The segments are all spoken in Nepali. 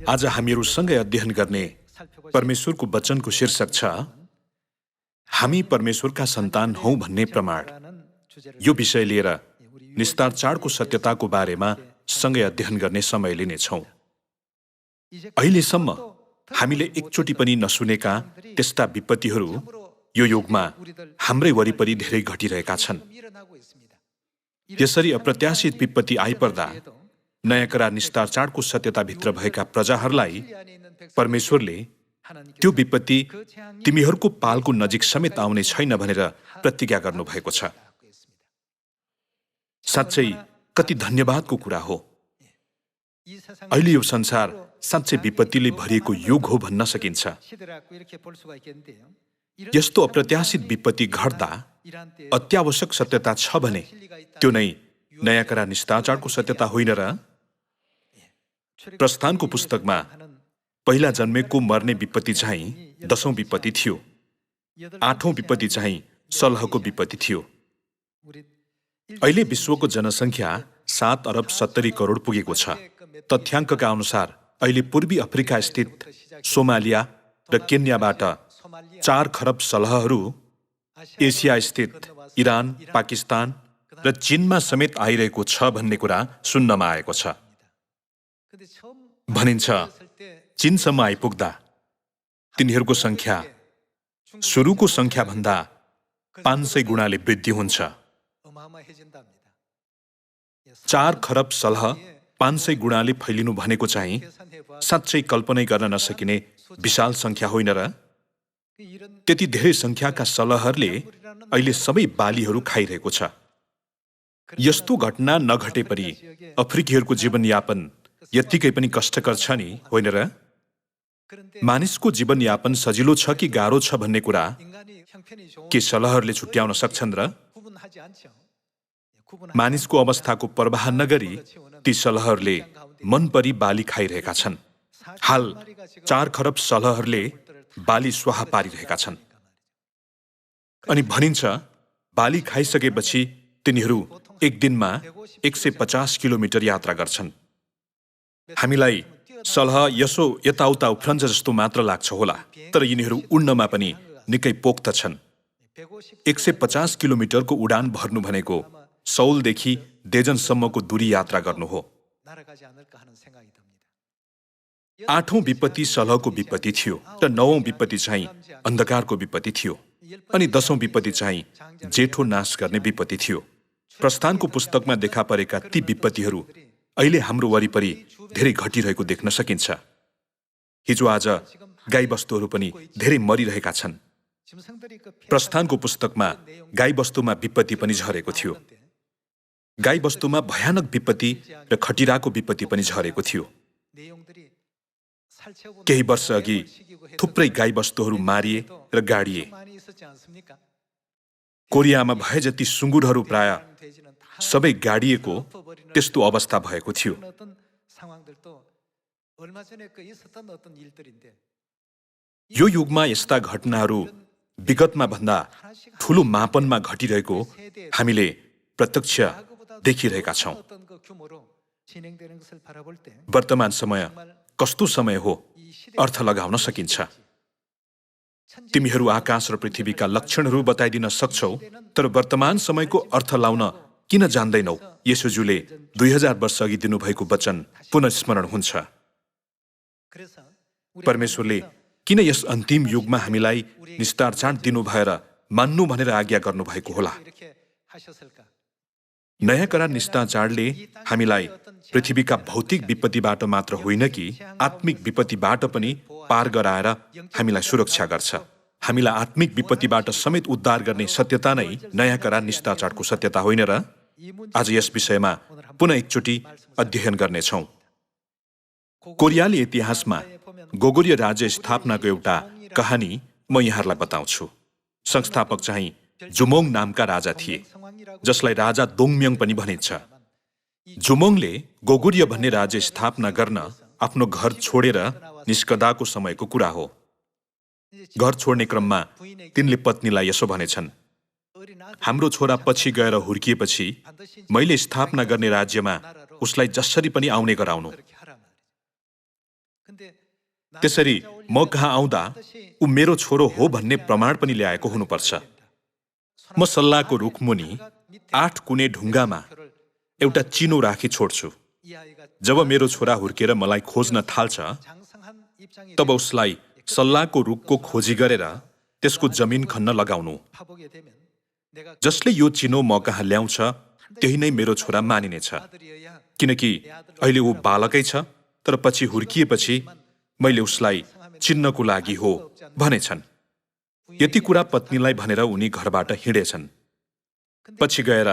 आज हामीहरूसँगै अध्ययन गर्ने परमेश्वरको वचनको शीर्षक छ हामी परमेश्वरका सन्तान हौं भन्ने प्रमाण। यो विषय लिएर निस्तार चाडको सत्यताको बारेमा सँगै अध्ययन गर्ने समय लिनेछौँ। अहिलेसम्म हामीले एकचोटि पनि नसुनेका त्यस्ता विपत्तिहरू यो युगमा हाम्रै वरिपरि धेरै घटिरहेका छन्। यसरी अप्रत्याशित विपत्ति आइपर्दा नयाँ करार निस्तार चाडको सत्यताभित्र भएका प्रजाहरूलाई परमेश्वरले त्यो विपत्ति तिमीहरूको पालको नजिक समेत आउने छैन भनेर प्रतिज्ञा गर्नुभएको छ। साँच्चै कति धन्यवादको कुरा हो। अहिले यो संसार साँच्चै विपत्तिले भरिएको युग हो भन्न सकिन्छ। यस्तो अप्रत्याशित विपत्ति घट्दा अत्यावश्यक सत्यता छ भने त्यो नै नयाँ करार निस्तार चाडको सत्यता होइन र? प्रस्थानको पुस्तकमा पहिला जन्मेको मर्ने विपत्ति चाहिँ 10औं विपत्ति थियो। 8औं विपत्ति चाहिँ सलहको विपत्ति थियो। अहिले विश्वको जनसङ्ख्या 7 अरब 70 करोड पुगेको छ। तथ्याङ्कका अनुसार अहिले पूर्वी अफ्रिका स्थित सोमालिया र केन्याबाट 4 खरब सलहहरू एसिया स्थित इरान, पाकिस्तान र चीनमा समेत आइरहेको छ भन्ने कुरा सुन्नमा आएको छ। भनिन्छ चीनसम्म आइपुग्दा तिनीहरूको संख्या सुरुको संख्याभन्दा 500 गुणाले वृद्धि हुन्छ। 4 खरब सलह 500 गुणाले फैलिनु भनेको चाहिँ साँच्चै कल्पनै गर्न नसकिने विशाल संख्या होइन र? त्यति धेरै संख्याका सलहहरूले अहिले सबै बालीहरू खाइरहेको छ। यस्तो घटना नघटे पनि अफ्रिकीहरूको जीवनयापन यत्तिकै पनि कष्टकर छ नि, होइन र? मानिसको जीवनयापन सजिलो छ कि गाह्रो छ भन्ने कुरा के सलहहरूले छुट्याउन सक्छन् र? मानिसको अवस्थाको प्रवाह नगरी ती सलहहरूले मनपरी बाली खाइरहेका छन्। हाल 4 खरब सलहहरूले बाली स्वाहा पारिरहेका छन्। अनि भनिन्छ बाली खाइसकेपछि तिनीहरू एक दिनमा 150 किलोमिटर यात्रा गर्छन्। हामीलाई सलह यसो यताउता उफ्रन्छ जस्तो मात्र लाग्छ होला, तर यिनीहरू उड्नमा पनि निकै पोख्त छन्। 150 किलोमिटरको उडान भर्नु भनेको सौलदेखि देजनसम्मको दूरी यात्रा गर्नु हो। 8औं विपत्ति सलहको विपत्ति थियो र 9औं विपत्ति चाहिँ अन्धकारको विपत्ति थियो। अनि 10औं विपत्ति चाहिँ जेठो नाश गर्ने विपत्ति थियो। प्रस्थानको पुस्तकमा देखा परेका ती विपत्तिहरू अहिले हाम्रो वरिपरि धेरै घटिरहेको देख्न सकिन्छ। हिजो आज गाईबस्तुहरू पनि धेरै मरिरहेका छन्। प्रस्थानको पुस्तकमा गाईबस्तुमा विपत्ति पनि झरेको थियो। गाईबस्तुमा भयानक विपत्ति र खटिराको विपत्ति पनि झरेको थियो। केही वर्ष अघि थुप्रै गाईबस्तुहरू मारिए र गाडिए। कोरियामा भए जति सुँगुरहरू प्राय सबै गाडिएको त्यस्तो अवस्था भएको थियो। यो युगमा यस्ता घटनाहरू विगतमा भन्दा ठूलो मापनमा घटिरहेको हामीले प्रत्यक्ष देखिरहेका छौँ। वर्तमान समय कस्तो समय हो अर्थ लगाउन सकिन्छ। तिमीहरू आकाश र पृथ्वीका लक्षणहरू बताइदिन सक्छौ, तर वर्तमान समयको अर्थ लाउन किन जान्दैनौ? येशूजुले 2000 वर्ष अघि दिनुभएको वचन पुनस्मरण हुन्छ। परमेश्वरले किन यस अन्तिम युगमा हामीलाई निस्तार चाड दिनु भएर मान्नु भनेर आज्ञा गर्नुभएको होला? नयाँ करार निस्तार चाडले हामीलाई पृथ्वीका भौतिक विपत्तिबाट मात्र होइन कि आत्मिक विपत्तिबाट पनि पार गराएर हामीलाई सुरक्षा गर्छ। हामीलाई आत्मिक विपत्तिबाट समेत उद्धार गर्ने सत्यता नै नयाँ करार निस्तार चाडको सत्यता होइन र? आज यस विषयमा पुनः एकचोटि अध्ययन गर्नेछौँ। कोरियाली इतिहासमा गोगुर्य राज्य स्थापनाको एउटा कहानी म यहाँहरूलाई बताउँछु। संस्थापक चाहिँ जुमोङ नामका राजा थिए, जसलाई राजा दोङम्योङ पनि भनिन्छ। जुमोङले गोगुर्य भन्ने राज्य स्थापना गर्न आफ्नो घर छोडेर निस्कदाको समयको कुरा हो। घर छोड्ने क्रममा तिनले पत्नीलाई यसो भनेछन्, हाम्रो छोरा पछि गएर हुर्किएपछि मैले स्थापना गर्ने राज्यमा उसलाई जसरी पनि आउने गराउनु। त्यसरी म कहाँ आउँदा ऊ मेरो छोरो हो भन्ने प्रमाण पनि ल्याएको हुनुपर्छ। म सल्लाहको रुखमुनि 8 कुने ढुङ्गामा एउटा चिनो राखी छोड्छु। जब मेरो छोरा हुर्केर मलाई खोज्न थाल्छ, तब उसलाई सल्लाहको रुखको खोजी गरेर त्यसको जमिन खन्न लगाउनु। जसले यो चिनो म कहाँ ल्याउँछ त्यही नै मेरो छोरा मानिनेछ, किनकि अहिले ऊ बालकै छ, तर पछि हुर्किएपछि मैले उसलाई चिन्नको लागि हो भनेछन्। यति कुरा पत्नीलाई भनेर उनी घरबाट हिँडेछन्। पछि गएर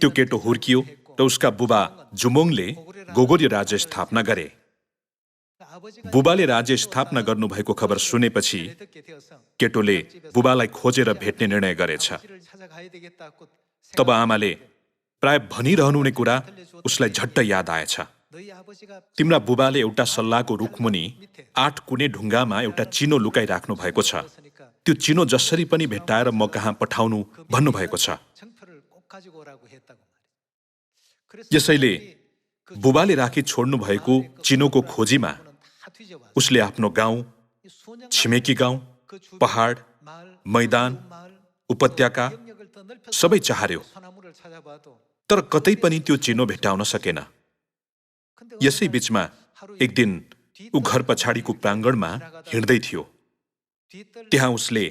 त्यो केटो हुर्कियो र उसका बुबा जुमोङले गोगोर्य राज्य स्थापना गरे। बुबाले राज्य स्थापना गर्नुभएको खबर सुनेपछि केटोले बुबालाई खोजेर भेट्ने निर्णय गरेछ। तब आमाले प्राय भनिरहनुहुने कुरा उसलाई झट्ट याद आएछ। तिम्रा बुबाले एउटा सल्लाहको रुखमुनि 8 कुने ढुङ्गामा एउटा चिनो लुकाइ राख्नु भएको छ। त्यो चिनो जसरी पनि भेट्टाएर म कहाँ पठाउनु भन्नुभएको छ। यसैले बुबाले राखी छोड्नु भएको चिनोको खोजीमा उसले आफ्नो गाउँ, छिमेकी गाउँ, पहाड, मैदान, उपत्यका सबै चाहर्यो, तर कतै पनि त्यो चिनो भेट्टाउन सकेन। यसै बीचमा एक दिन ऊ घर पछाडिको प्राङ्गणमा हिँड्दै थियो। त्यहाँ उसले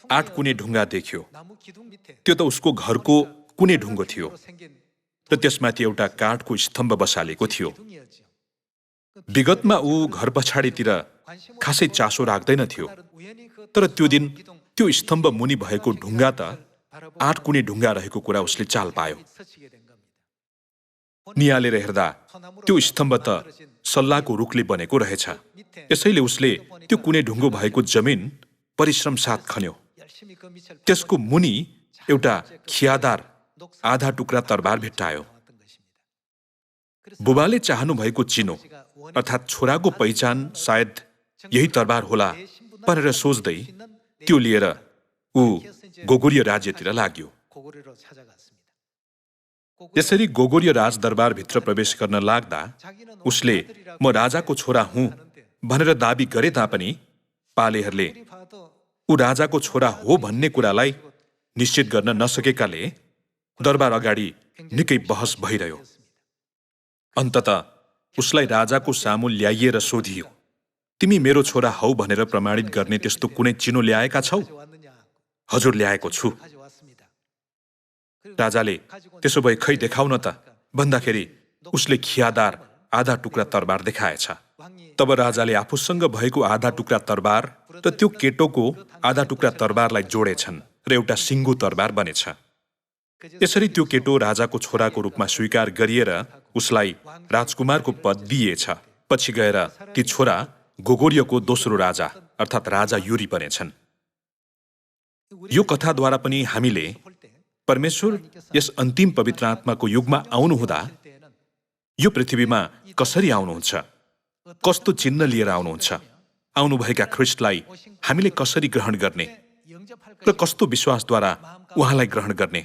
8 कुने ढुङ्गा देख्यो। त्यो त उसको घरको कुने ढुङ्गो थियो र त्यसमाथि एउटा काठको स्तम्भ बसालेको थियो। विगतमा ऊ घर पछाडितिर खासै चासो राख्दैन थियो, तर त्यो दिन त्यो स्तम्भ मुनि भएको ढुङ्गा त 8 कुने ढुङ्गा रहेको कुरा उसले चाल पायो। नियालेर हेर्दा त्यो स्तम्भ त सल्लाहको रुखले बनेको रहेछ। यसैले उसले त्यो कुने ढुङ्गो भएको जमिन परिश्रम साथ खन्यो। त्यसको मुनि एउटा खियादार आधा टुक्रा तरबार भेट्टायो। बुबाले चाहनु भएको चिनो अर्थात् छोराको पहिचान सायद यही तरबार होला भनेर सोच्दै त्यो लिएर ऊ गोगोर्य राज्यतिर लाग्यो। यसरी गोगोर्य राजदरबारभित्र प्रवेश गर्न लाग्दा उसले म राजाको छोरा हुँ भनेर दाबी गरे तापनि पालेहरूले ऊ राजाको छोरा हो भन्ने कुरालाई निश्चित गर्न नसकेकाले दरबार अगाडि निकै बहस भइरह्यो। अन्ततः उसलाई राजाको सामु ल्याइएर सोधियो, तिमी मेरो छोरा हौ भनेर प्रमाणित गर्ने त्यस्तो कुनै चिनो ल्याएका छौ? हजुर, ल्याएको छु। राजाले त्यसो भए खै देखाउ न त भन्दाखेरि उसले खियादार आधा टुक्रा तरबार देखाएछ। तब राजाले आफूसँग भएको आधा टुक्रा तरबार र त्यो केटोको आधा टुक्रा तरबारलाई जोडेछन् र एउटा सिङ्गो तरबार बनेछ। यसरी त्यो केटो राजाको छोराको रूपमा स्वीकार गरिएर उसलाई राजकुमारको पद दिइएछ। पछि गएर ती छोरा गोगोर्यको दोस्रो राजा अर्थात् राजा युरी बनेछन्। यो कथाद्वारा पनि हामीले परमेश्वर यस अन्तिम पवित्र आत्माको युगमा आउनुहुँदा यो पृथ्वीमा कसरी आउनुहुन्छ, कस्तो चिन्ह लिएर आउनुहुन्छ, आउनुभएका ख्रिस्टलाई हामीले कसरी ग्रहण गर्ने र कस्तो विश्वासद्वारा उहाँलाई ग्रहण गर्ने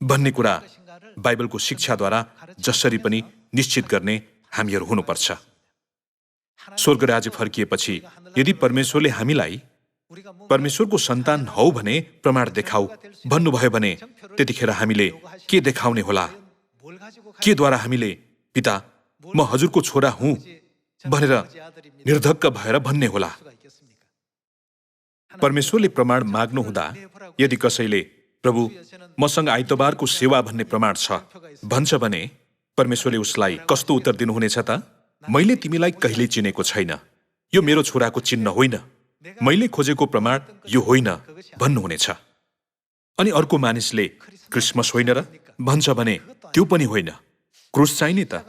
भन्ने कुरा बाइबलको शिक्षाद्वारा जसरी पनि निश्चित गर्ने हामीहरू हुनुपर्छ। स्वर्ग राज्य फर्किएपछि यदि परमेश्वरले हामीलाई परमेश्वरको सन्तान हौ भने प्रमाण देखाऊ भन्नुभयो भने त्यतिखेर हामीले के देखाउने होला? के द्वारा हामीले पिता म हजुरको छोरा हुँ भनेर निर्धक्क भएर भन्ने होला? परमेश्वरले प्रमाण माग्नु हुँदा यदि कसैले प्रभु मसँग आइतबारको सेवा भन्ने प्रमाण छ भन्छ भने परमेश्वरले उसलाई कस्तो उत्तर दिनुहुनेछ त? मैले तिमीलाई कहिल्यै चिनेको छैन, यो मेरो छोराको चिन्ह होइन, मैले खोजेको प्रमाण यो होइन भन्नुहुनेछ। अनि अर्को मानिसले क्रिसमस होइन र भन्छ भने त्यो पनि होइन, क्रुस चाहिने त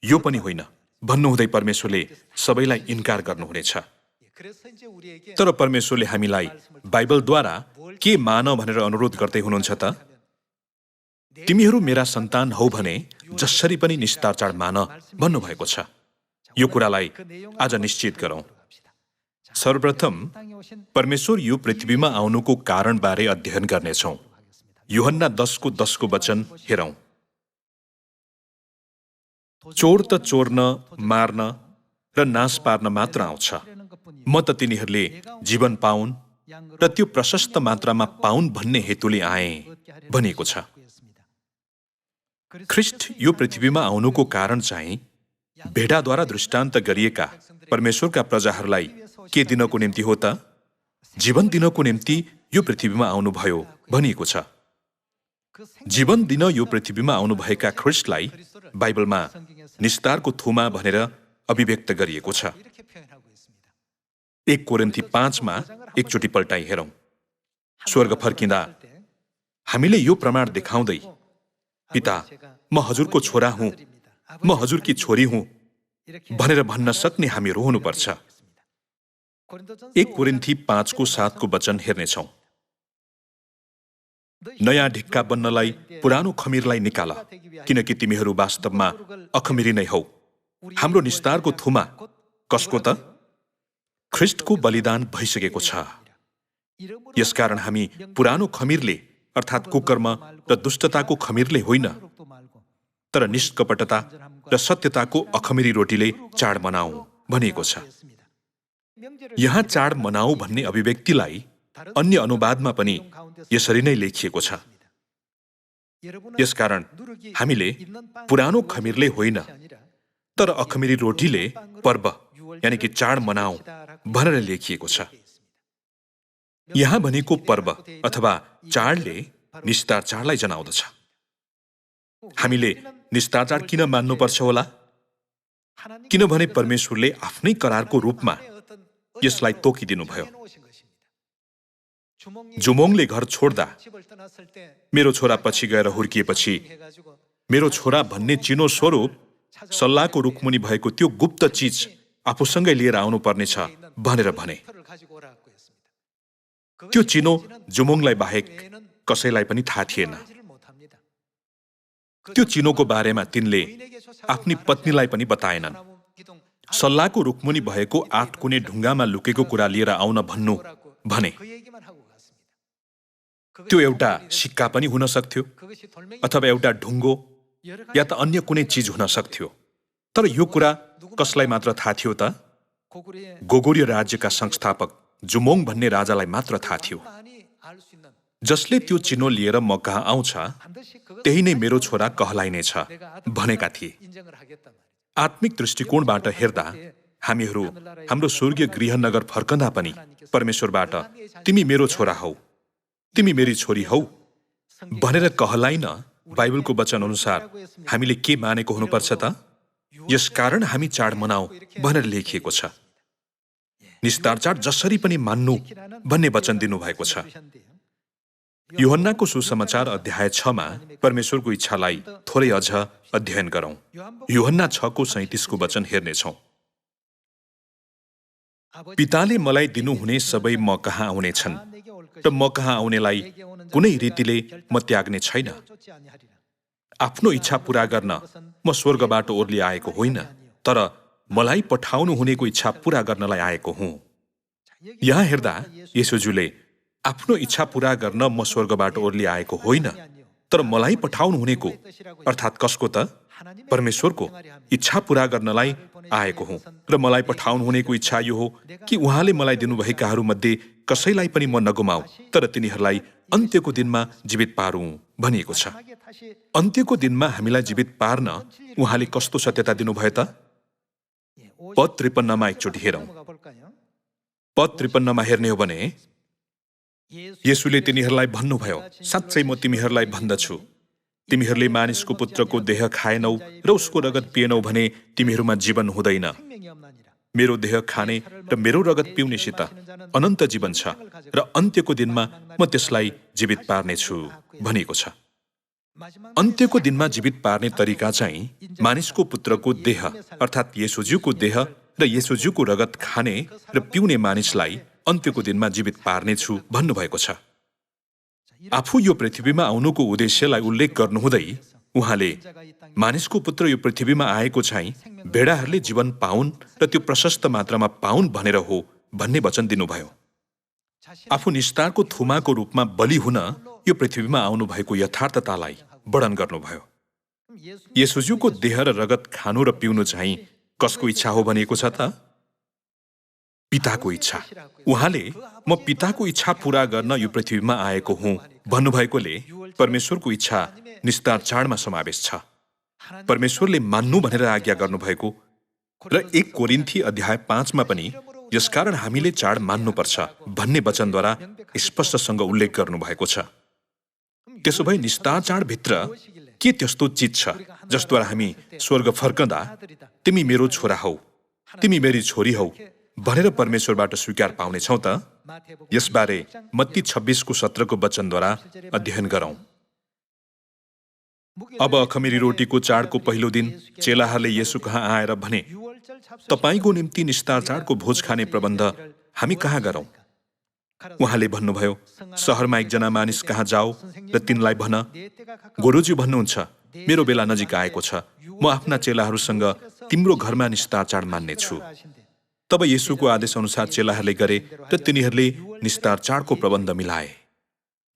यो पनि होइन भन्नुहुँदै परमेश्वरले सबैलाई इन्कार गर्नुहुनेछ। तर परमेश्वरले हामीलाई बाइबलद्वारा के मान भनेर अनुरोध गर्दै हुनुहुन्छ त? तिमीहरू मेरा सन्तान हौ भने जसरी पनि निष्ठाचार मान भन्नुभएको छ। यो कुरालाई आज निश्चित गरौँ। सर्वप्रथम परमेश्वर यो पृथ्वीमा आउनुको कारणबारे अध्ययन गर्नेछौँ। यूहन्ना 10:10 वचन हेरौँ। चोर त चोर्न, मार्न र नाश पार्न मात्र आउँछ। म त तिनीहरूले जीवन पाउन् र त्यो प्रशस्त मात्रामा पाउन् भन्ने हेतुले आए भनिएको छ। ख्रिस्ट यो पृथ्वीमा आउनुको कारण चाहिँ भेडाद्वारा दृष्टान्त गरिएका परमेश्वरका प्रजाहरूलाई के दिनको निम्ति हो त? जीवन दिनको निम्ति यो पृथ्वीमा आउनुभयो भनिएको छ। जीवन दिन यो पृथ्वीमा आउनुभएका ख्रिस्टलाई बाइबलमा निस्तारको थुमा भनेर अभिव्यक्त गरिएको छ। 1 कोरिन्थी 5 एकचोटि पल्टाइ हेरौं। स्वर्ग फर्किँदा हामीले यो प्रमाण देखाउँदै, पिता, म हजुरको छोरा हुँ, म हजुरकी छोरी हुँ भनेर भन्न सक्ने हामीहरू हुनुपर्छ। 1 कोरिन्थी 5:7 वचन हेर्नेछौँ। नयाँ ढिक्का बन्नलाई पुरानो खमीरलाई निकाल, किनकि तिमीहरू वास्तवमा अखमिरी नै हौ। हाम्रो निस्तारको थुमा कसको त? ख्रिस्टको बलिदान भइसकेको छ। यसकारण हामी पुरानो खमीरले अर्थात् कुकर्म र दुष्टताको खमीरले होइन, तर निष्कपटता र सत्यताको अखमिरी रोटीले चाड मनाऊ भनिएको छ। यहाँ चाड मनाऊ भन्ने अभिव्यक्तिलाई अन्य अनुवादमा पनि यसरी नै लेखिएको छ। यसकारण हामीले पुरानो खमीरले होइन, तर अखमिरी रोटीले पर्व यानि कि चाड मनाऊ भनेर लेखिएको छ। यहाँ भनेको पर्व अथवा चाडले निस्तार चाडलाई जनाउँदछ। हामीले निस्तार चाड किन मान्नुपर्छ होला? किनभने परमेश्वरले आफ्नै करारको रूपमा यसलाई तोकिदिनुभयो। जुमोङले घर छोड्दा मेरो छोरा पछि गएर हुर्किएपछि मेरो छोरा भन्ने चिनो स्वरूप सल्लाहको रुखमुनि भएको त्यो गुप्त चिज आफूसँगै लिएर आउनु पर्नेछ भनेर भने। त्यो चिनो जुमोङलाई बाहेक कसैलाई पनि थाहा थिएन। त्यो चिनोको बारेमा तिनले आफ्नी पत्नीलाई पनि बताएनन्। सल्लाहको रुखमुनि भएको 8 कुने ढुङ्गामा लुकेको कुरा लिएर आउन भन्नु भने। त्यो एउटा सिक्का पनि हुन सक्थ्यो, अथवा एउटा ढुङ्गो या त अन्य कुनै चिज हुन सक्थ्यो। तर यो कुरा कसलाई मात्र थाहा थियो त? गोगुर्य राज्यका संस्थापक जुमोङ भन्ने राजालाई मात्र थाहा थियो। जसले त्यो चिनो लिएर म कहाँ आउँछ त्यही नै मेरो छोरा कहलाइनेछ भनेका थिए। आत्मिक दृष्टिकोणबाट हेर्दा हामीहरू हाम्रो स्वर्गीय गृहनगर फर्कँदा पनि परमेश्वरबाट तिमी मेरो छोरा हौ, तिमी मेरी छोरी हौ भनेर कहलाइन बाइबलको वचन अनुसार हामीले के मानेको हुनुपर्छ त? यसकारण हामी चाड मनाऊ भनेर लेखिएको छ। निस्तार चाड जसरी पनि मान्नु भन्ने वचन दिनुभएको छ। यूहन्नाको सुसमाचार अध्याय 6 परमेश्वरको इच्छालाई थोरै अझ अध्ययन गरौं। यूहन्ना 6:37 वचन हेर्नेछौँ। पिताले मलाई दिनुहुने सबै म कहाँ आउनेछन् र म कहाँ आउनेलाई कुनै रीतिले म त्याग्ने छैन। आफ्नो इच्छा पूरा गर्न म स्वर्गबाट ओर्ली आएको होइन, तर मलाई पठाउनु हुनेको इच्छा पूरा गर्नलाई आएको हुँ। यहाँ हेर्दा येशूजुले आफ्नो इच्छा पूरा गर्न म स्वर्गबाट ओर्ली आएको होइन, तर मलाई पठाउनु हुनेको अर्थात् कसको त? परमेश्वरको इच्छा पूरा गर्नलाई आएको हुँ। र मलाई पठाउनु हुनेको इच्छा यो हो कि उहाँले मलाई दिनुभएकाहरू मध्ये कसैलाई पनि म नगुमाऊ, तर तिनीहरूलाई अन्त्यको दिनमा जीवित पारौँ भनिएको छ। अन्त्यको दिनमा हामीलाई जीवित पार्न उहाँले कस्तो सत्यता दिनुभयो त? पद 53 एकचोटि हेरौँ। पद 53 हेर्ने हो भने येशूले तिनीहरूलाई भन्नुभयो, साँच्चै म तिमीहरूलाई भन्दछु, तिमीहरूले मानिसको पुत्रको देह खाएनौ र उसको रगत पिएनौ भने तिमीहरूमा जीवन हुँदैन। मेरो देह खाने र मेरो रगत पिउनेसित अनन्त जीवन छ र अन्त्यको दिनमा म त्यसलाई जीवित पार्नेछु भनिएको छ। अन्त्यको दिनमा जीवित पार्ने तरिका चाहिँ मानिसको पुत्रको देह अर्थात् येशूज्यूको देह र येशूज्यूको रगत खाने र पिउने मानिसलाई अन्त्यको दिनमा जीवित पार्नेछु भन्नुभएको छ। आफू यो पृथ्वीमा आउनुको उद्देश्यलाई उल्लेख गर्नुहुँदै उहाँले मानिसको पुत्र यो पृथ्वीमा आएको चाहिँ भेडाहरूले जीवन पाउन् र त्यो प्रशस्त मात्रामा पाउन् भनेर हो भन्ने वचन दिनुभयो। आफू निस्तारको थुमाको रूपमा बलि हुन यो पृथ्वीमा आउनुभएको यथार्थतालाई वर्णन गर्नुभयो। येशूज्यूको देह र रगत खानु र पिउनु चाहिँ कसको इच्छा हो भनिएको छ त? पिताको इच्छा। उहाँले म पिताको इच्छा पूरा गर्न यो पृथ्वीमा आएको हुँ भन्नुभएकोले परमेश्वरको इच्छा निस्तार चाडमा समावेश छ। परमेश्वरले मान्नु भनेर आज्ञा गर्नुभएको र 1 कोरिन्थी अध्याय 5 मा पनि यसकारण हामीले चाड मान्नुपर्छ भन्ने वचनद्वारा स्पष्टसँग उल्लेख गर्नुभएको छ। त्यसो भए निस्तार चाडभित्र के त्यस्तो चिज छ जसद्वारा हामी स्वर्ग फर्कँदा तिमी मेरो छोरा हौ, तिमी मेरी छोरी हौ भनेर परमेश्वरबाट स्वीकार पाउनेछौ त? यसबारे मत्ती 26:17 वचनद्वारा अध्ययन गरौँ। अब अखमीरी रोटीको चाडको पहिलो दिन चेलाहरूले येशू कहाँ आएर भने, तपाईको निम्ति निस्तार चाडको भोज खाने प्रबन्ध हामी कहाँ गरौँ? उहाँले भन्नुभयो, सहरमा एकजना मानिस कहाँ जाऊ र तिनलाई भन, गुरुजी भन्नुहुन्छ मेरो बेला नजिक आएको छ, म आफ्ना चेलाहरूसँग तिम्रो घरमा निस्तार चाड मान्नेछु। तब येशूको आदेश अनुसार चेलाहरूले गरे र तिनीहरूले निस्तार चाडको प्रबन्ध मिलाए।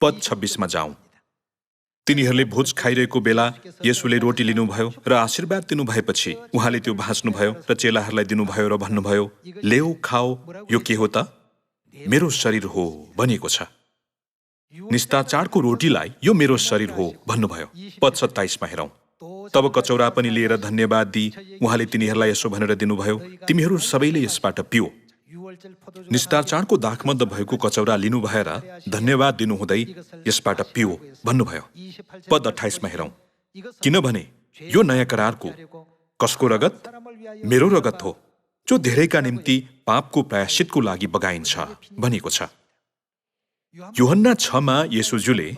पद 26 मा जाउँ। तिनीहरूले भोज खाइरहेको बेला येशूले रोटी लिनुभयो र आशीर्वाद दिनुभएपछि उहाँले त्यो भाँच्नुभयो र चेलाहरूलाई दिनुभयो र भन्नुभयो, लेऊ खाओ, यो के हो त? मेरो शरीर हो भनिएको छ। निस्तार चाडको रोटीलाई यो मेरो शरीर हो भन्नुभयो। पद 27 मा हेरौँ। तब कचौरा पनि लिएर धन्यवाद दिई उहाँले तिनीहरूलाई यसो भनेर दिनुभयो, तिमीहरू सबैले यसबाट पिऊ। निस्तार चाडको दाखमद्द भएको कचौरा लिनु भएर धन्यवाद दिनुहुँदै यसबाट पिऊ भन्नुभयो। पद 28 मा हेरौँ। किनभने यो नयाँ करारको कसको रगत? मेरो रगत हो, जो धेरैका निम्ति पापको प्रायश्चितको लागि बगाइन्छ भनिएको छ। यूहन्ना 6 मा येशूज्यूले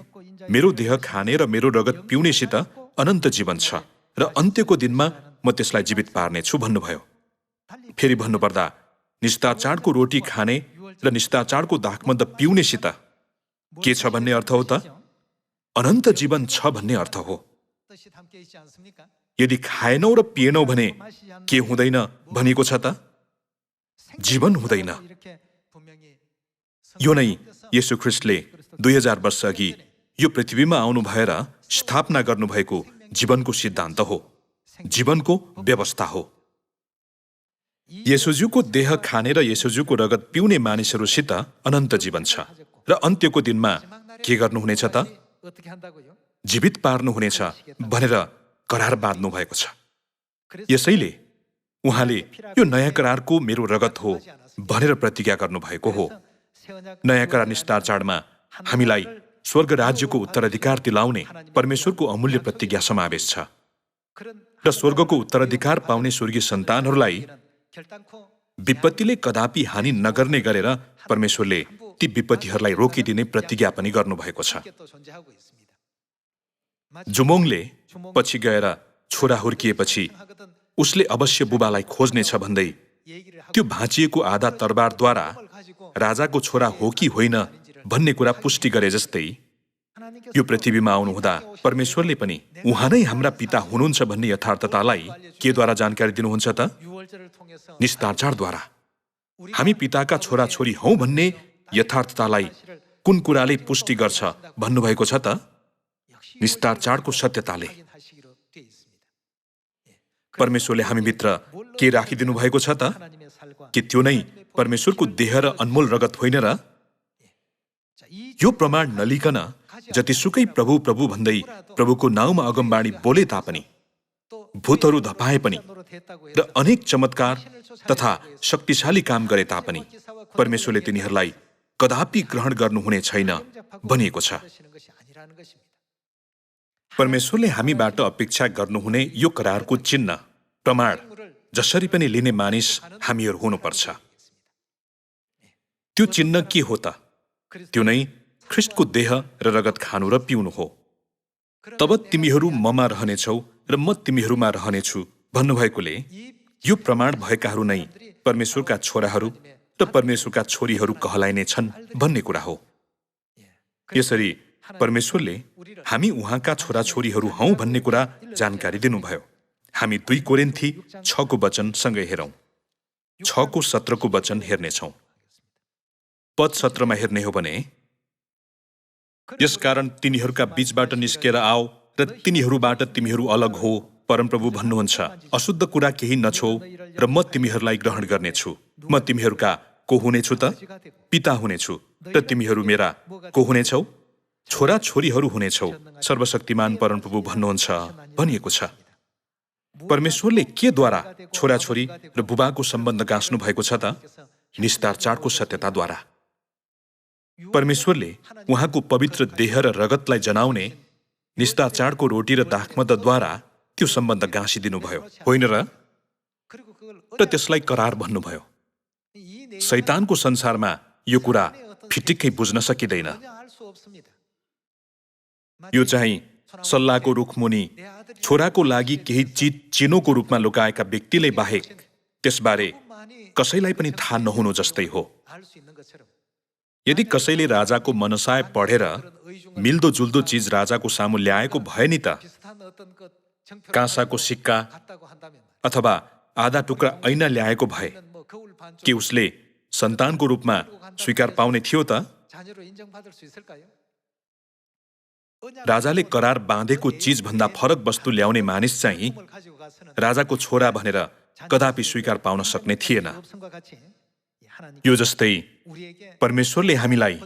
मेरो देह खाने र मेरो रगत पिउनेसित अनन्त जीवन छ र अन्त्यको दिनमा म त्यसलाई जीवित पार्नेछु भन्नुभयो। फेरि भन्नुपर्दा निस्तार चाडको रोटी खाने र निस्तार चाडको दाखमद्द पिउनेसित के छ भन्ने अर्थ हो त? अनन्त जीवन छ भन्ने अर्थ हो। यदि खाएनौ र पिएनौ भने के हुँदैन भनिएको छ त? जीवन हुँदैन। यो नै येशू ख्रीष्टले 2000 वर्ष अघि यो पृथ्वीमा आउनु भएर स्थापना गर्नुभएको जीवनको सिद्धान्त हो, जीवनको व्यवस्था हो। येशूज्यूको देह खाने र येशूज्यूको रगत पिउने मानिसहरूसित अनन्त जीवन छ र अन्त्यको दिनमा के गर्नुहुनेछ त? जीवित पार्नुहुनेछ भनेर करार बाँध्नु भएको छ। यसैले उहाँले यो नयाँ करारको मेरो रगत हो भनेर प्रतिज्ञा गर्नुभएको हो। नयाँ करार निस्तार चाडमा हामीलाई स्वर्ग राज्यको उत्तराधिकार दिलाउने परमेश्वरको अमूल्य प्रतिज्ञा समावेश छ र स्वर्गको उत्तराधिकार पाउने स्वर्गीय सन्तानहरूलाई विपत्तिले कदापि हानि नगर्ने गरेर परमेश्वरले ती विपत्तिहरूलाई रोकिदिने प्रतिज्ञा पनि गर्नुभएको छ। जुमोङले पछि गएर छोरा हुर्किएपछि उसले अवश्य बुबालाई खोज्नेछ भन्दै त्यो भाँचिएको आधा तरबारद्वारा राजाको छोरा हो कि होइन भन्ने कुरा पुष्टि गरे जस्तै यो पृथ्वीमा आउनुहुँदा परमेश्वरले पनि उहाँ नै हाम्रा पिता हुनुहुन्छ भन्ने यथार्थतालाई केद्वारा जानकारी दिनुहुन्छ त? निस्तार चाडद्वारा। हामी पिताका छोरा छोरी हौं भन्ने यथार्थतालाई कुन कुराले पुष्टि गर्छ भन्नुभएको छ त? निस्तार चाडको सत्यताले। परमेश्वरले हामीभित्र के राखिदिनु भएको छ त? कि त्यो नै परमेश्वरको देह र अनमोल रगत होइन र? यो प्रमाण नलिकन जतिसुकै प्रभु प्रभु भन्दै प्रभुको नाउँमा अगमबाणी बोले तापनि, भूतहरू धपाए पनि र अनेक चमत्कार तथा शक्तिशाली काम गरे तापनि परमेश्वरले तिनीहरूलाई कदापि ग्रहण गर्नुहुने छैन भनिएको छ। परमेश्वरले हामीबाट अपेक्षा गर्नुहुने यो करारको चिन्ह, प्रमाण जसरी पनि लिने मानिस हामीहरू हुनुपर्छ। त्यो चिन्ह के हो त? त्यो नै ख्रीष्टको देह र रगत खानु र पिउनु हो। तब तिमीहरू ममा रहनेछौ र म तिमीहरूमा रहनेछु भन्नुभएकोले यो प्रमाण भएकाहरू नै परमेश्वरका छोराहरू र परमेश्वरका छोरीहरू कहलाइने छन् भन्ने कुरा हो। यसरी परमेश्वरले हामी उहाँका छोराछोरीहरू हौं भन्ने कुरा जानकारी दिनुभयो। हामी 2 कोरिन्थी 6 को वचन सँगै हेरौँ। 6 को 17 को वचन हेर्नेछौँ। पद 17 मा हेर्ने हो भने, यसकारण तिनीहरूका बीचबाट निस्केर आओ र तिनीहरूबाट तिमीहरू अलग हो परमप्रभु भन्नुहुन्छ, अशुद्ध कुरा केही नछौ र म तिमीहरूलाई ग्रहण गर्नेछु। म तिमीहरूका को हुनेछु त? पिता हुनेछु र तिमीहरू मेरा को हुनेछौ? छोरा छोरीहरू हुनेछौ, सर्वशक्तिमान परमप्रभु भन्नुहुन्छ भनिएको छ। परमेश्वरले के द्वारा छोराछोरी र बुबाको सम्बन्ध गाँच्नु भएको छ त? निस्तार चाडको सत्यताद्वारा। परमेश्वरले उहाँको पवित्र देह र रगतलाई जनाउने निस्तार चाडको रोटी र दाखमदद्वारा त्यो सम्बन्ध गाँसिदिनु भयो, होइन र? र त्यसलाई करार भन्नुभयो। शैतानको संसारमा यो कुरा फिटिक्कै बुझ्न सकिँदैन। यो चाहिँ सल्लाहको रुखमुनि छोराको लागि केही चिज चिनोको रूपमा लुकाएका व्यक्तिले बाहेक त्यसबारे कसैलाई पनि थाहा नहुनु जस्तै हो। यदि कसैले राजाको मनसाय पढेर मिल्दो जुल्दो चिज राजाको सामु ल्याएको भए नि त, काँसाको सिक्का अथवा आधा टुक्रा ऐना ल्याएको भए, के उसले सन्तानको रूपमा स्वीकार पाउने थियो त? राजाले करार बाँधेको चिजभन्दा फरक वस्तु ल्याउने मानिस चाहिँ राजाको छोरा भनेर कदापि स्वीकार पाउन सक्ने थिएन। यो जस्तै परमेश्वरले हामीलाई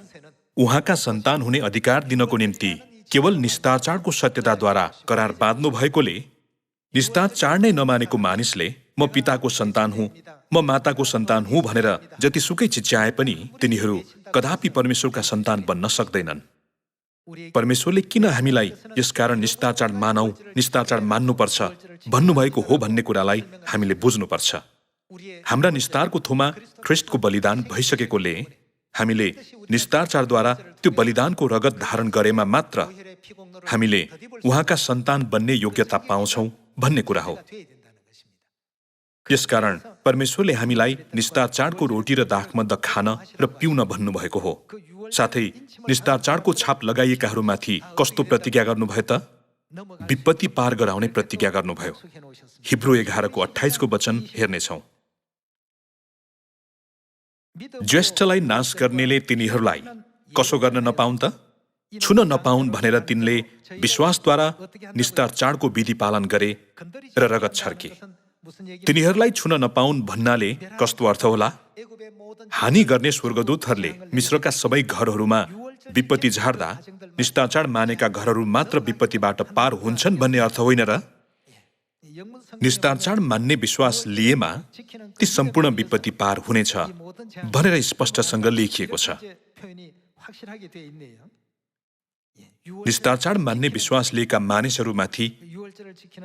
उहाँका सन्तान हुने अधिकार दिनको निम्ति केवल निस्तार चाडको सत्यताद्वारा करार बाँध्नु भएकोले निस्तार चाड नै नमानेको मानिसले म पिताको सन्तान हुँ, म माताको सन्तान हुँ भनेर जतिसुकै चिच्याए पनि तिनीहरू कदापि परमेश्वरका सन्तान बन्न सक्दैनन्। परमेश्वरले किन हामीलाई यसकारण निस्तार चाड मानौ, निस्तार चाड मान्नुपर्छ भन्नुभएको हो भन्ने कुरालाई हामीले बुझ्नुपर्छ। हाम्रा निस्तारको थोमा ख्रिस्टको बलिदान भइसकेकोले हामीले निस्तार चाडद्वारा त्यो बलिदानको रगत धारण गरेमा मात्र हामीले उहाँका सन्तान बन्ने योग्यता पाउँछौँ भन्ने कुरा हो। यसकारण परमेश्वरले हामीलाई निस्तार चाडको रोटी र दाखमद खान र पिउन भन्नुभएको हो। साथै निस्तार चाडको छाप लगाइएकाहरूमाथि कस्तो प्रतिज्ञा गर्नुभयो त? विपत्ति पार गराउने प्रतिज्ञा गर्नुभयो। हिब्रू 11:28 वचन हेर्नेछौँ। ज्येष्ठलाई नाश गर्नेले तिनीहरूलाई कसो गर्न नपाउन् त? छुन नपाउन् भनेर तिनले विश्वासद्वारा निस्तार चाडको विधि पालन गरे र रगत छर्के। तिनीहरूलाई छुन नपाउन् भन्नाले कस्तो अर्थ होला? हानि गर्ने स्वर्गदूतहरूले मिश्रका सबै घरहरूमा विपत्ति झार्दा निस्तार चाड मानेका घरहरू मात्र विपत्तिबाट पार हुन्छन् भन्ने अर्थ होइन र? निस्तार चाड मान्ने विश्वास लिएमा ती सम्पूर्ण विपत्ति पार हुनेछ भनेर स्पष्टसँग लेखिएको छ। निस्तार चाड मान्ने विश्वास लिएका मानिसहरूमाथि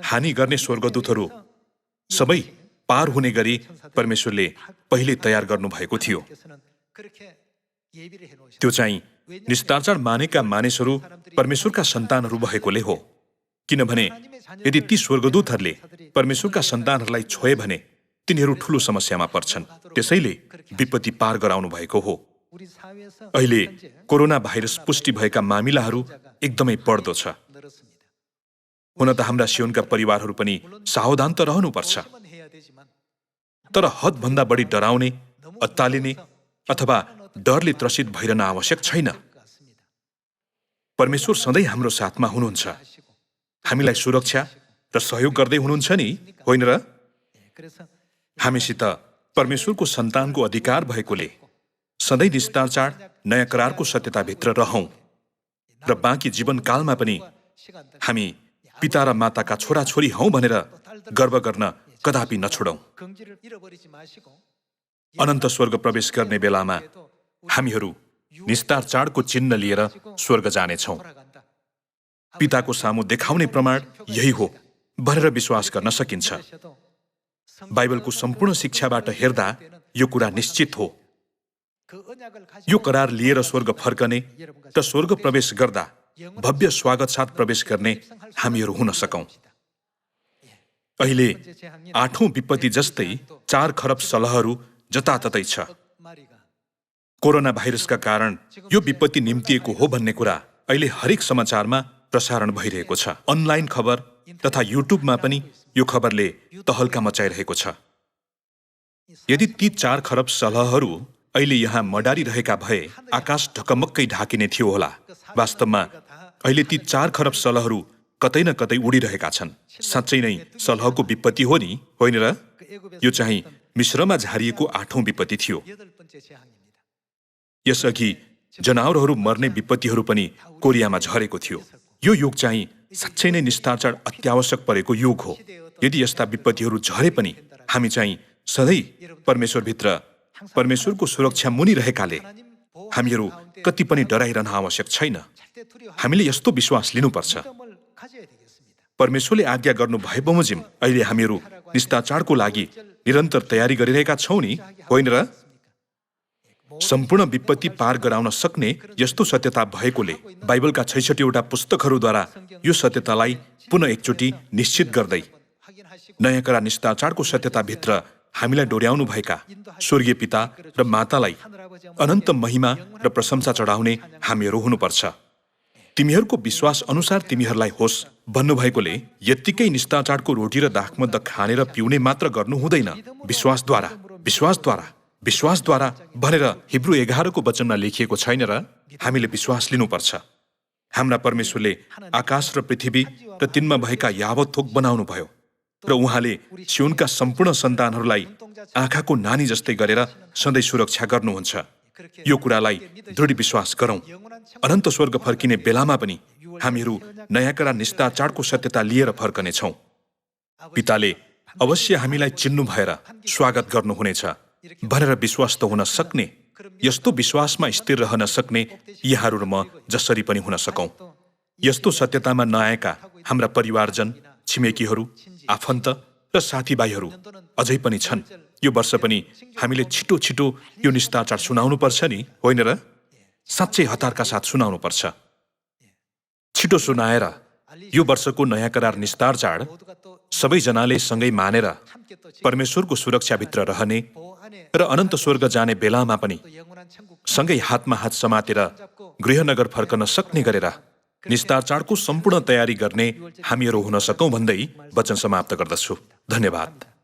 हानि गर्ने स्वर्गदूतहरू सबै पार हुने गरी परमेश्वरले पहिले तयार गर्नुभएको थियो। त्यो चाहिँ निस्तार चाड मानेका मानिसहरू परमेश्वरका सन्तानहरू भएकोले हो। किनभने यदि ती स्वर्गदूतहरूले परमेश्वरका सन्तानहरूलाई छोए भने तिनीहरू ठूलो समस्यामा पर्छन्। त्यसैले विपत्ति पार गराउनु भएको हो। अहिले कोरोना भाइरस पुष्टि भएका मामिलाहरू एकदमै बढ्दो छ। हुन त हाम्रा सियोनका परिवारहरू पनि सावधान त रहनुपर्छ, तर हदभन्दा बढी डराउने, अत्तालिने अथवा डरले त्रसित भइरहन आवश्यक छैन। परमेश्वर सधैँ हाम्रो साथमा हुनुहुन्छ, हामीलाई सुरक्षा र सहयोग गर्दै हुनुहुन्छ नि, होइन र? हामीसित परमेश्वरको सन्तानको अधिकार भएकोले सधैँ निस्तार चाड नयाँ करारको सत्यताभित्र रहौं र बाँकी जीवनकालमा पनि हामी पिता र माताका छोराछोरी हौं भनेर गर्व गर्न कदापि नछोडौं। अनन्त स्वर्ग प्रवेश गर्ने बेलामा हामीहरू निस्तार चाडको चिन्ह लिएर स्वर्ग जानेछौं। पिताको सामु देखाउने प्रमाण यही हो भनेर विश्वास गर्न सकिन्छ। बाइबलको सम्पूर्ण शिक्षाबाट हेर्दा यो कुरा निश्चित हो। यो करार लिएर स्वर्ग फर्कने र स्वर्ग प्रवेश गर्दा भव्य स्वागत साथ प्रवेश गर्ने हामीहरू हुन सकौं। अहिले 8औं विपत्ति जस्तै 4 खरब सलहहरू जताततै छ। कोरोना भाइरसका कारण यो विपत्ति निम्तिएको हो भन्ने कुरा अहिले हरेक समाचारमा प्रसारण भइरहेको छ। अनलाइन खबर तथा युट्युबमा पनि यो खबरले तहल्का मचाइरहेको छ। यदि ती 4 खरब सलहहरू अहिले यहाँ मडारिरहेका भए आकाश ढकमक्कै ढाकिने थियो होला। वास्तवमा अहिले ती 4 खरब सलहहरू कतै न कतै उडिरहेका छन्। साँच्चै नै सलहको विपत्ति हो नि, होइन र? यो चाहिँ मिश्रमा झारिएको 8औं विपत्ति थियो। यसअघि जनावरहरू मर्ने विपत्तिहरू पनि कोरियामा झरेको थियो। यो युग चाहिँ साँच्चै नै निस्तारचार अत्यावश्यक परेको युग हो। यदि यस्ता विपत्तिहरू झरे पनि हामी चाहिँ सधैँ परमेश्वरभित्र परमेश्वरको सुरक्षा मुनि रहेकाले हामीहरू कति पनि डराइरहन आवश्यक छैन। हामीले यस्तो विश्वास लिनुपर्छ, परमेश्वरले आज्ञा गर्नु भए बमोजिम अहिले हामीहरू निस्तारचारको लागि निरन्तर तयारी गरिरहेका छौँ नि, होइन र? सम्पूर्ण विपत्ति पार गराउन सक्ने यस्तो सत्यता भएकोले बाइबलका 66वटा पुस्तकहरूद्वारा यो सत्यतालाई पुनः एकचोटि निश्चित गर्दै नयाँ करा निस्तारचारको सत्यताभित्र हामीलाई डोर्याउनु भएका स्वर्गीय पिता र मातालाई अनन्त महिमा र प्रशंसा चढाउने हामीहरू हुनुपर्छ। तिमीहरूको विश्वास अनुसार तिमीहरूलाई होस् भन्नुभएकोले यत्तिकै निस्तारचारको रोटी र दाखमद्द खानेर पिउने मात्र गर्नु हुँदैन। विश्वासद्वारा विश्वासद्वारा विश्वासद्वारा भनेर हिब्रू 11 को वचनमा लेखिएको छैन र? हामीले विश्वास लिनुपर्छ। हाम्रा परमेश्वरले आकाश र पृथ्वी र तिनमा भएका यावत थोक बनाउनुभयो र उहाँले सियोनका सम्पूर्ण सन्तानहरूलाई आँखाको नानी जस्तै गरेर सधैँ सुरक्षा गर्नुहुन्छ। यो कुरालाई दृढ विश्वास गरौँ। अनन्त स्वर्ग फर्किने बेलामा पनि हामीहरू नयाँ करा निस्तारचारको सत्यता लिएर फर्कनेछौँ। पिताले अवश्य हामीलाई चिन्नु भएर स्वागत गर्नुहुनेछ भनेर विश्वास त हुन सक्ने, यस्तो विश्वासमा स्थिर रहन सक्ने यहाँहरू र म जसरी पनि हुन सकौँ। यस्तो सत्यतामा नआएका हाम्रा परिवारजन, छिमेकीहरू, आफन्त र साथीभाइहरू अझै पनि छन्। यो वर्ष पनि हामीले छिटो छिटो यो निस्तारचार सुनाउनु पर्छ नि, होइन र? साँच्चै हतारका साथ सुनाउनु पर्छ। छिटो सुनाएर यो वर्षको नयाँ करार निस्तारचार सबैजनाले सँगै मानेर परमेश्वरको सुरक्षाभित्र रहने र अनन्त स्वर्ग जाने बेलामा पनि सँगै हातमा हात समातेर गृहनगर फर्कन सक्ने गरेर निस्तारचारको सम्पूर्ण तयारी गर्ने हामीहरू हुन सकौँ भन्दै वचन समाप्त गर्दछु। धन्यवाद।